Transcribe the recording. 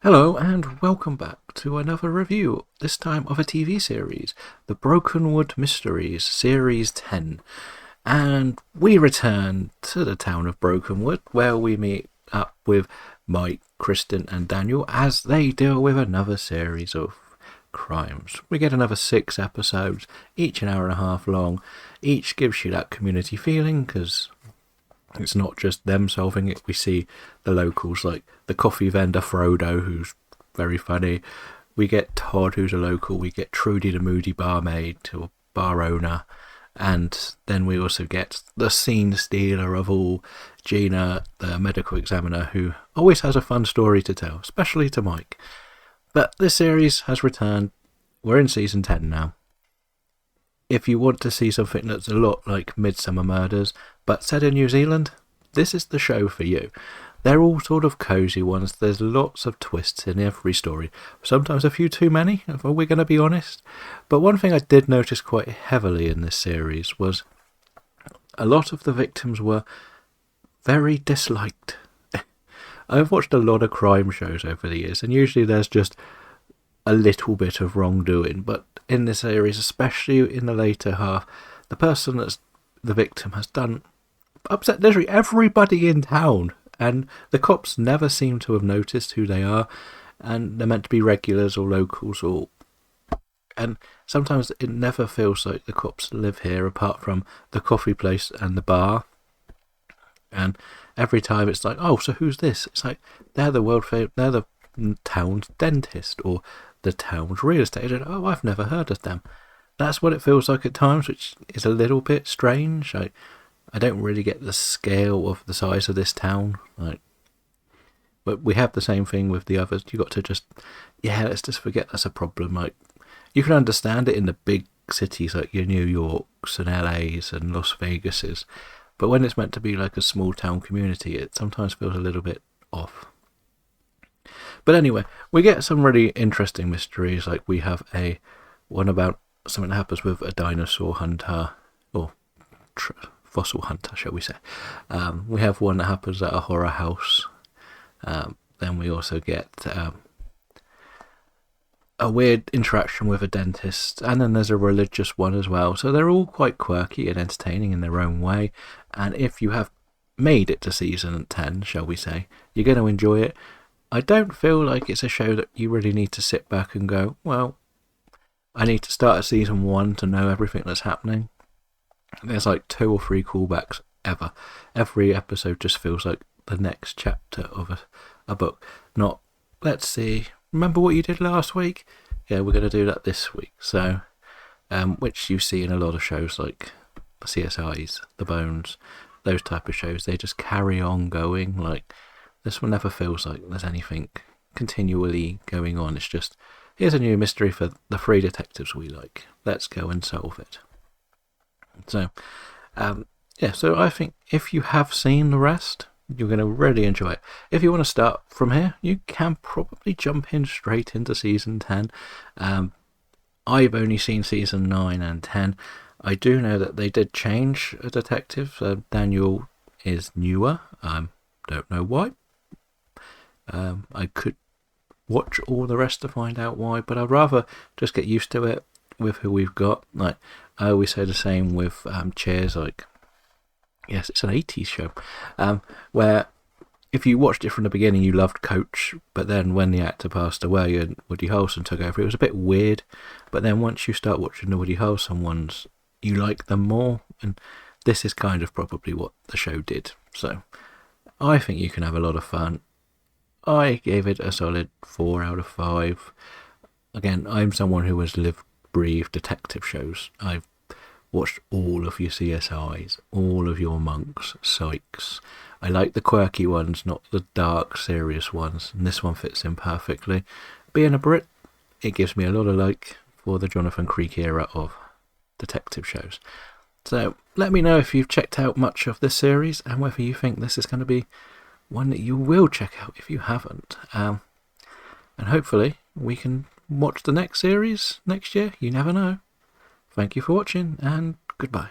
Hello and welcome back to another review, this time of a TV series, the Brokenwood Mysteries Series 10. And we return to the town of Brokenwood, where we meet up with Mike, Kristen and Daniel as they deal with another series of crimes. We get another 6 episodes, each an hour and a half long. Each gives you that community feeling, because it's not just them solving it. We see the locals, like the coffee vendor Frodo, who's very funny. We get Todd, who's a local. We get Trudy, the moody barmaid, to a bar owner. And then we also get the scene stealer of all, Gina, the medical examiner, who always has a fun story to tell, especially to Mike. But this series has returned. We're in season 10 now. If you want to see something that's a lot like Midsummer Murders, but set in New Zealand, this is the show for you. They're all sort of cosy ones. There's lots of twists in every story. Sometimes a few too many, if we're going to be honest. But one thing I did notice quite heavily in this series was a lot of the victims were very disliked. I've watched a lot of crime shows over the years, and usually there's just a little bit of wrongdoing, but in this series, especially in the later half, the person that's the victim has done upset literally everybody in town, and the cops never seem to have noticed who they are, and they're meant to be regulars or locals, and sometimes it never feels like the cops live here apart from the coffee place and the bar. And every time it's like, oh, so who's this? It's like they're the town's dentist or the town's real estate agent. Oh, I've never heard of them. That's what it feels like at times, which is a little bit strange. I don't really get the scale of the size of this town. But we have the same thing with the others. You got to just, let's just forget that's a problem. You can understand it in the big cities like your New Yorks and LAs and Las Vegases, but when it's meant to be like a small town community, it sometimes feels a little bit off. But anyway, we get some really interesting mysteries. Like we have one about something that happens with a dinosaur hunter, or fossil hunter, shall we say. We have one that happens at a horror house. Then we also get a weird interaction with a dentist, and then there's a religious one as well. So they're all quite quirky and entertaining in their own way. And if you have made it to season 10, shall we say, you're going to enjoy it. I don't feel like it's a show that you really need to sit back and go, well, I need to start at season 1 to know everything that's happening. There's like 2 or 3 callbacks ever. Every episode just feels like the next chapter of a book. Not, let's see, remember what you did last week? Yeah, we're going to do that this week. So, which you see in a lot of shows like the CSIs, the Bones, those type of shows. They just carry on going. Like, this one never feels like there's anything continually going on. It's just, here's a new mystery for the 3 detectives we like. Let's go and solve it. So, so I think if you have seen the rest, you're going to really enjoy it. If you want to start from here, you can probably jump in straight into season 10. I've only seen season 9 and 10. I do know that they did change a detective. Daniel is newer. Don't know why. I could watch all the rest to find out why, but I'd rather just get used to it with who we've got. Like I always say the same with Cheers. Like, yes, it's an 80s show, where if you watched it from the beginning, you loved Coach, but then when the actor passed away and Woody Harrelson took over, it was a bit weird. But then once you start watching the Woody Harrelson ones, you like them more, and this is kind of probably what the show did. So I think you can have a lot of fun. I gave it a solid 4 out of 5. Again, I'm someone who has lived, breathed detective shows. I've watched all of your CSIs, all of your Monks, Psychs. I like the quirky ones, not the dark, serious ones, and this one fits in perfectly. Being a Brit, it gives me a lot of like for the Jonathan Creek era of detective shows. So let me know if you've checked out much of this series and whether you think this is going to be one that you will check out if you haven't. And hopefully we can watch the next series next year. You never know. Thank you for watching, and goodbye.